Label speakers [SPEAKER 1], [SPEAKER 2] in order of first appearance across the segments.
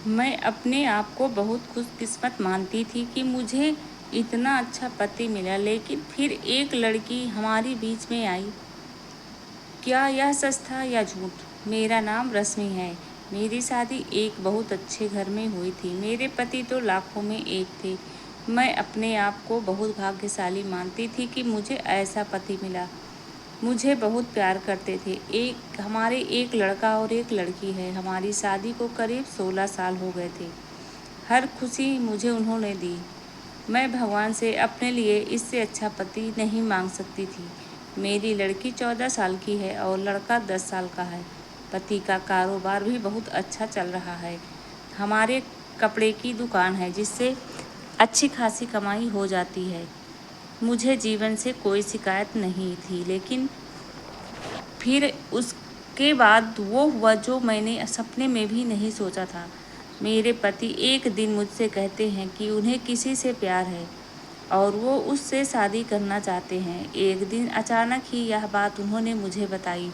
[SPEAKER 1] मैं अपने आप को बहुत खुशकिस्मत मानती थी कि मुझे इतना अच्छा पति मिला, लेकिन फिर एक लड़की हमारे बीच में आई। क्या यह सच था या झूठ? मेरा नाम रश्मि है। मेरी शादी एक बहुत अच्छे घर में हुई थी। मेरे पति तो लाखों में एक थे। मैं अपने आप को बहुत भाग्यशाली मानती थी कि मुझे ऐसा पति मिला। मुझे बहुत प्यार करते थे। हमारे एक लड़का और एक लड़की है। हमारी शादी को करीब 16 साल हो गए थे। हर खुशी मुझे उन्होंने दी। मैं भगवान से अपने लिए इससे अच्छा पति नहीं मांग सकती थी। मेरी लड़की 14 साल की है और लड़का 10 साल का है। पति का कारोबार भी बहुत अच्छा चल रहा है। हमारे कपड़े की दुकान है जिससे अच्छी खासी कमाई हो जाती है। मुझे जीवन से कोई शिकायत नहीं थी, लेकिन फिर उसके बाद वो हुआ जो मैंने सपने में भी नहीं सोचा था। मेरे पति एक दिन मुझसे कहते हैं कि उन्हें किसी से प्यार है और वो उससे शादी करना चाहते हैं। एक दिन अचानक ही यह बात उन्होंने मुझे बताई।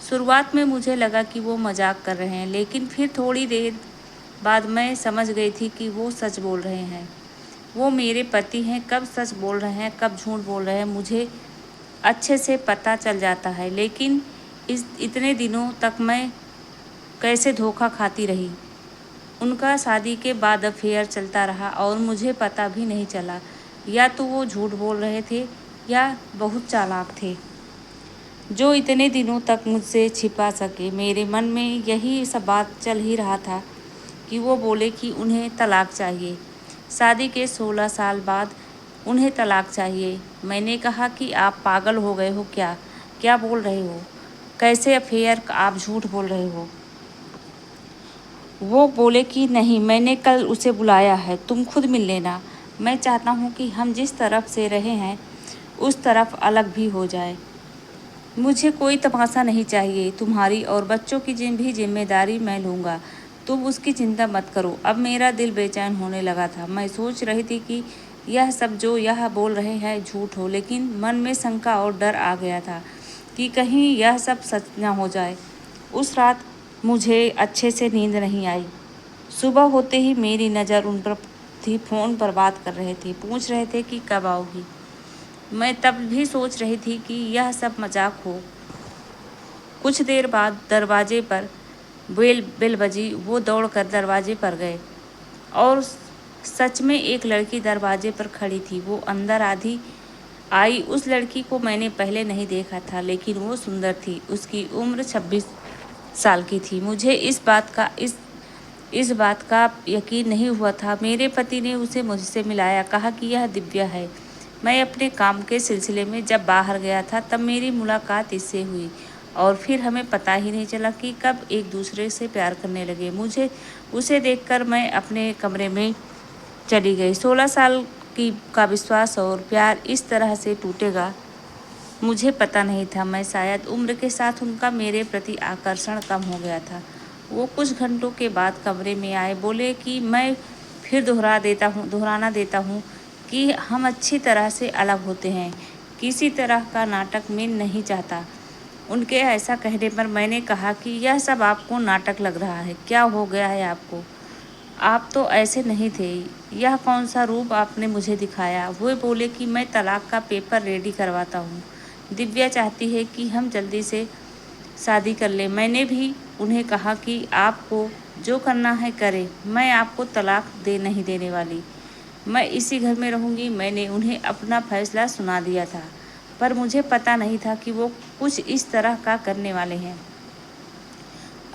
[SPEAKER 1] शुरुआत में मुझे लगा कि वो मजाक कर रहे हैं, लेकिन फिर थोड़ी देर बाद मैं समझ गई थी कि वो सच बोल रहे हैं। वो मेरे पति हैं। कब सच बोल रहे हैं, कब झूठ बोल रहे हैं, मुझे अच्छे से पता चल जाता है। लेकिन इतने दिनों तक मैं कैसे धोखा खाती रही। उनका शादी के बाद अफेयर चलता रहा और मुझे पता भी नहीं चला। या तो वो झूठ बोल रहे थे या बहुत चालाक थे, जो इतने दिनों तक मुझसे छिपा सके। मेरे मन में यही सब बात चल ही रहा था कि वो बोले कि उन्हें तलाक चाहिए। शादी के 16 साल बाद उन्हें तलाक चाहिए। मैंने कहा कि आप पागल हो गए हो क्या? क्या बोल रहे हो? कैसे अफेयर? आप झूठ बोल रहे हो। वो बोले कि नहीं, मैंने कल उसे बुलाया है, तुम खुद मिल लेना। मैं चाहता हूँ कि हम जिस तरफ से रहे हैं उस तरफ अलग भी हो जाए। मुझे कोई तमाशा नहीं चाहिए। तुम्हारी और बच्चों की भी जिम्मेदारी मैं लूँगा। तुम उसकी चिंता मत करो। अब मेरा दिल बेचैन होने लगा था। मैं सोच रही थी कि यह सब जो यह बोल रहे हैं झूठ हो, लेकिन मन में शंका और डर आ गया था कि कहीं यह सब सच न हो जाए। उस रात मुझे अच्छे से नींद नहीं आई। सुबह होते ही मेरी नज़र उन पर थी। फ़ोन पर बात कर रहे थे, पूछ रहे थे कि कब आओगी। मैं तब भी सोच रही थी कि यह सब मजाक हो। कुछ देर बाद दरवाजे पर बेल बजी। वो दौड़कर दरवाजे पर गए और सच में एक लड़की दरवाजे पर खड़ी थी। वो अंदर आधी आई। उस लड़की को मैंने पहले नहीं देखा था, लेकिन वो सुंदर थी। उसकी उम्र 26 साल की थी। मुझे इस बात का यकीन नहीं हुआ था। मेरे पति ने उसे मुझसे मिलाया, कहा कि यह दिव्या है। मैं अपने काम के सिलसिले में जब बाहर गया था तब मेरी मुलाकात इससे हुई और फिर हमें पता ही नहीं चला कि कब एक दूसरे से प्यार करने लगे। मुझे उसे देखकर मैं अपने कमरे में चली गई। 16 साल की का विश्वास और प्यार इस तरह से टूटेगा मुझे पता नहीं था। मैं शायद उम्र के साथ उनका मेरे प्रति आकर्षण कम हो गया था। वो कुछ घंटों के बाद कमरे में आए, बोले कि मैं फिर दोहराना देता हूँ कि हम अच्छी तरह से अलग होते हैं। किसी तरह का नाटक मैं नहीं चाहता। उनके ऐसा कहने पर मैंने कहा कि यह सब आपको नाटक लग रहा है। क्या हो गया है आपको? आप तो ऐसे नहीं थे। यह कौन सा रूप आपने मुझे दिखाया? वो बोले कि मैं तलाक का पेपर रेडी करवाता हूँ। दिव्या चाहती है कि हम जल्दी से शादी कर लें। मैंने भी उन्हें कहा कि आपको जो करना है करें, मैं आपको तलाक नहीं देने वाली। मैं इसी घर में रहूँगी। मैंने उन्हें अपना फैसला सुना दिया था, पर मुझे पता नहीं था कि वो कुछ इस तरह का करने वाले हैं।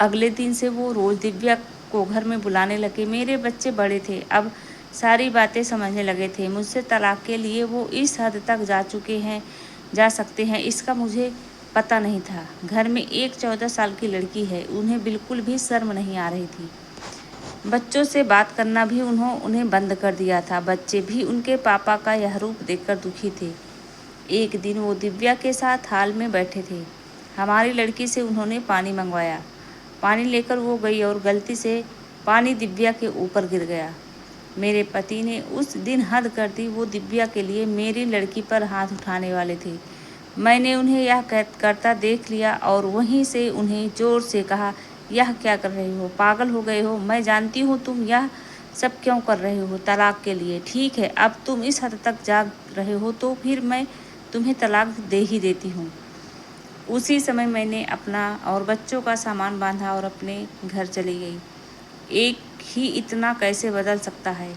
[SPEAKER 1] अगले दिन से वो रोज़ दिव्या को घर में बुलाने लगे। मेरे बच्चे बड़े थे, अब सारी बातें समझने लगे थे। मुझसे तलाक के लिए वो इस हद तक जा सकते हैं, इसका मुझे पता नहीं था। घर में एक 14 साल की लड़की है। उन्हें बिल्कुल भी शर्म नहीं आ रही थी। बच्चों से बात करना भी उन्हें बंद कर दिया था। बच्चे भी उनके पापा का यह रूप देखकर दुखी थे। एक दिन वो दिव्या के साथ हाल में बैठे थे। हमारी लड़की से उन्होंने पानी मंगवाया। पानी लेकर वो गई और गलती से पानी दिव्या के ऊपर गिर गया। मेरे पति ने उस दिन हद कर दी। वो दिव्या के लिए मेरी लड़की पर हाथ उठाने वाले थे। मैंने उन्हें यह करता देख लिया और वहीं से उन्हें जोर से कहा यह क्या कर रहे हो? पागल हो गए हो? मैं जानती हूँ तुम यह सब क्यों कर रहे हो, तलाक के लिए। ठीक है, अब तुम इस हद तक जा रहे हो तो फिर मैं तुम्हें तलाक दे ही देती हूँ। उसी समय मैंने अपना और बच्चों का सामान बांधा और अपने घर चली गई। एक ही इतना कैसे बदल सकता है?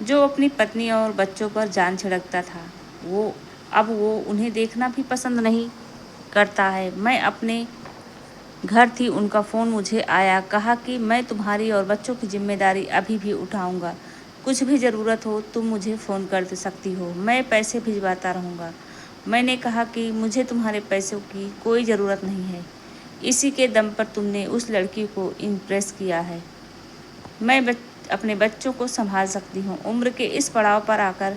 [SPEAKER 1] जो अपनी पत्नी और बच्चों पर जान छिड़कता था, अब वो उन्हें देखना भी पसंद नहीं करता है। मैं अपने घर थी, उनका फ़ोन मुझे आया, कहा कि मैं तुम्हारी और बच्चों की जिम्मेदारी अभी भी उठाऊंगा। कुछ भी ज़रूरत हो तुम मुझे फ़ोन कर सकती हो, मैं पैसे भिजवाता रहूँगा। मैंने कहा कि मुझे तुम्हारे पैसों की कोई ज़रूरत नहीं है, इसी के दम पर तुमने उस लड़की को इम्प्रेस किया है। मैं अपने बच्चों को संभाल सकती हूँ। उम्र के इस पड़ाव पर आकर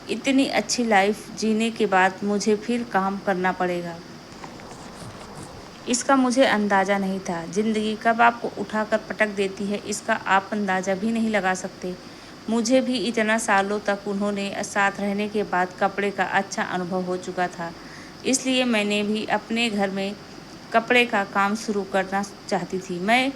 [SPEAKER 1] इतनी अच्छी लाइफ जीने के बाद मुझे फिर काम करना पड़ेगा, इसका मुझे अंदाज़ा नहीं था। ज़िंदगी कब आपको उठाकर पटक देती है, इसका आप अंदाज़ा भी नहीं लगा सकते। मुझे भी इतना सालों तक उन्होंने साथ रहने के बाद कपड़े का अच्छा अनुभव हो चुका था, इसलिए मैंने भी अपने घर में कपड़े का काम शुरू करना चाहती थी। मैं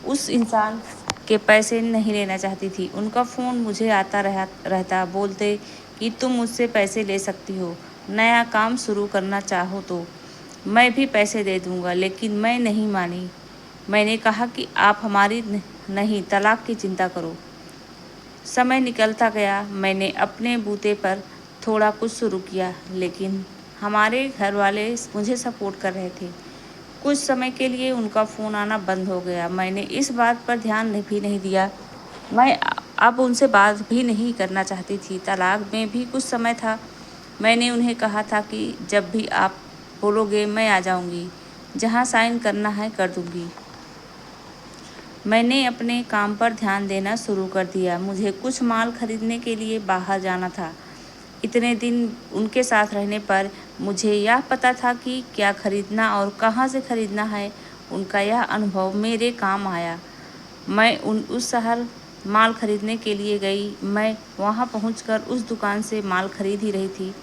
[SPEAKER 1] उस इंसान के पैसे नहीं लेना चाहती थी। उनका फ़ोन मुझे आता रहता, बोलते कि तुम मुझसे पैसे ले सकती हो, नया काम शुरू करना चाहो तो मैं भी पैसे दे दूँगा, लेकिन मैं नहीं मानी। मैंने कहा कि आप हमारी नहीं, तलाक की चिंता करो। समय निकलता गया, मैंने अपने बूते पर थोड़ा कुछ शुरू किया, लेकिन हमारे घर वाले मुझे सपोर्ट कर रहे थे। कुछ समय के लिए उनका फ़ोन आना बंद हो गया। मैंने इस बात पर ध्यान भी नहीं दिया। मैं अब उनसे बात भी नहीं करना चाहती थी। तलाक में भी कुछ समय था। मैंने उन्हें कहा था कि जब भी आप बोलोगे मैं आ जाऊंगी, जहां साइन करना है कर दूंगी। मैंने अपने काम पर ध्यान देना शुरू कर दिया। मुझे कुछ माल खरीदने के लिए बाहर जाना था। इतने दिन उनके साथ रहने पर मुझे यह पता था कि क्या खरीदना और कहाँ से खरीदना है। उनका यह अनुभव मेरे काम आया। मैं उस शहर माल खरीदने के लिए गई। मैं वहाँ पहुँचकर उस दुकान से माल खरीद ही रही थी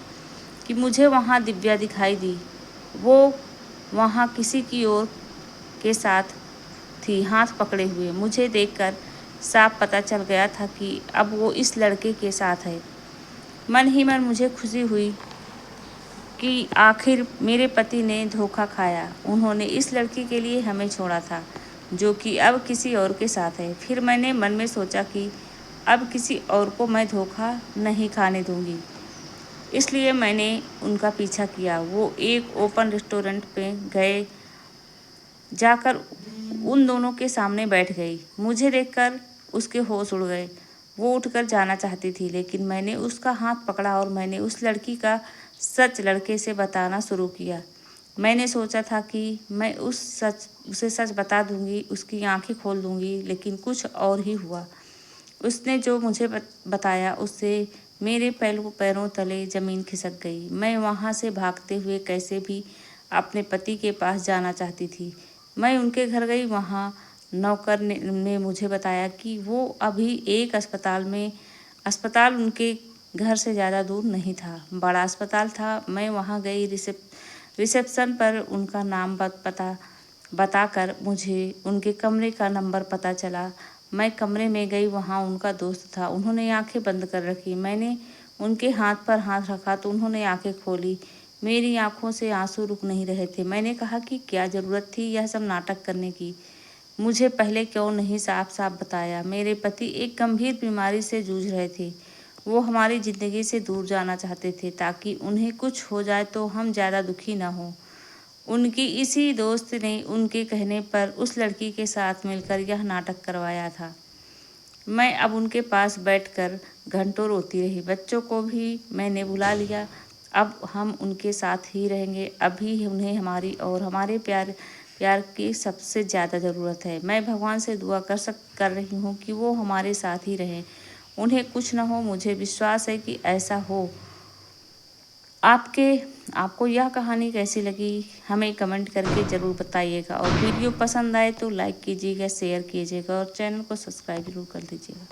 [SPEAKER 1] कि मुझे वहाँ दिव्या दिखाई दी। वो वहाँ किसी की और के साथ थी, हाथ पकड़े हुए। मुझे देखकर साफ पता चल गया था कि अब वो इस लड़के के साथ है। मन ही मन मुझे खुशी हुई कि आखिर मेरे पति ने धोखा खाया। उन्होंने इस लड़की के लिए हमें छोड़ा था, जो कि अब किसी और के साथ है। फिर मैंने मन में सोचा कि अब किसी और को मैं धोखा नहीं खाने दूंगी, इसलिए मैंने उनका पीछा किया। वो एक ओपन रेस्टोरेंट पे गए, जाकर उन दोनों के सामने बैठ गई। मुझे देखकर उसके होश उड़ गए। वो उठकर जाना चाहती थी, लेकिन मैंने उसका हाथ पकड़ा और मैंने उस लड़की का सच लड़के से बताना शुरू किया। मैंने सोचा था कि मैं उसे सच बता दूंगी, उसकी आंखें खोल दूंगी, लेकिन कुछ और ही हुआ। उसने जो मुझे बताया उससे मेरे पैरों तले ज़मीन खिसक गई। मैं वहाँ से भागते हुए कैसे भी अपने पति के पास जाना चाहती थी। मैं उनके घर गई। वहाँ नौकर ने मुझे बताया कि वो अभी एक अस्पताल उनके घर से ज़्यादा दूर नहीं था, बड़ा अस्पताल था। मैं वहाँ गई। रिसेप्शन पर उनका नाम पता बताकर मुझे उनके कमरे का नंबर पता चला। मैं कमरे में गई, वहाँ उनका दोस्त था। उन्होंने आंखें बंद कर रखी। मैंने उनके हाथ पर हाथ रखा तो उन्होंने आंखें खोली। मेरी आंखों से आंसू रुक नहीं रहे थे। मैंने कहा कि क्या ज़रूरत थी यह सब नाटक करने की? मुझे पहले क्यों नहीं साफ साफ बताया? मेरे पति एक गंभीर बीमारी से जूझ रहे थे। वो हमारी ज़िंदगी से दूर जाना चाहते थे, ताकि उन्हें कुछ हो जाए तो हम ज़्यादा दुखी न हों। उनकी इसी दोस्त ने उनके कहने पर उस लड़की के साथ मिलकर यह नाटक करवाया था। मैं अब उनके पास बैठकर घंटों रोती रही। बच्चों को भी मैंने बुला लिया। अब हम उनके साथ ही रहेंगे। अभी उन्हें हमारी और हमारे प्यार की सबसे ज़्यादा ज़रूरत है। मैं भगवान से दुआ कर रही हूँ कि वो हमारे साथ ही रहें, उन्हें कुछ न हो। मुझे विश्वास है कि ऐसा हो। आपको यह कहानी कैसी लगी हमें कमेंट करके ज़रूर बताइएगा, और वीडियो पसंद आए तो लाइक कीजिएगा, शेयर कीजिएगा और चैनल को सब्सक्राइब जरूर कर दीजिएगा।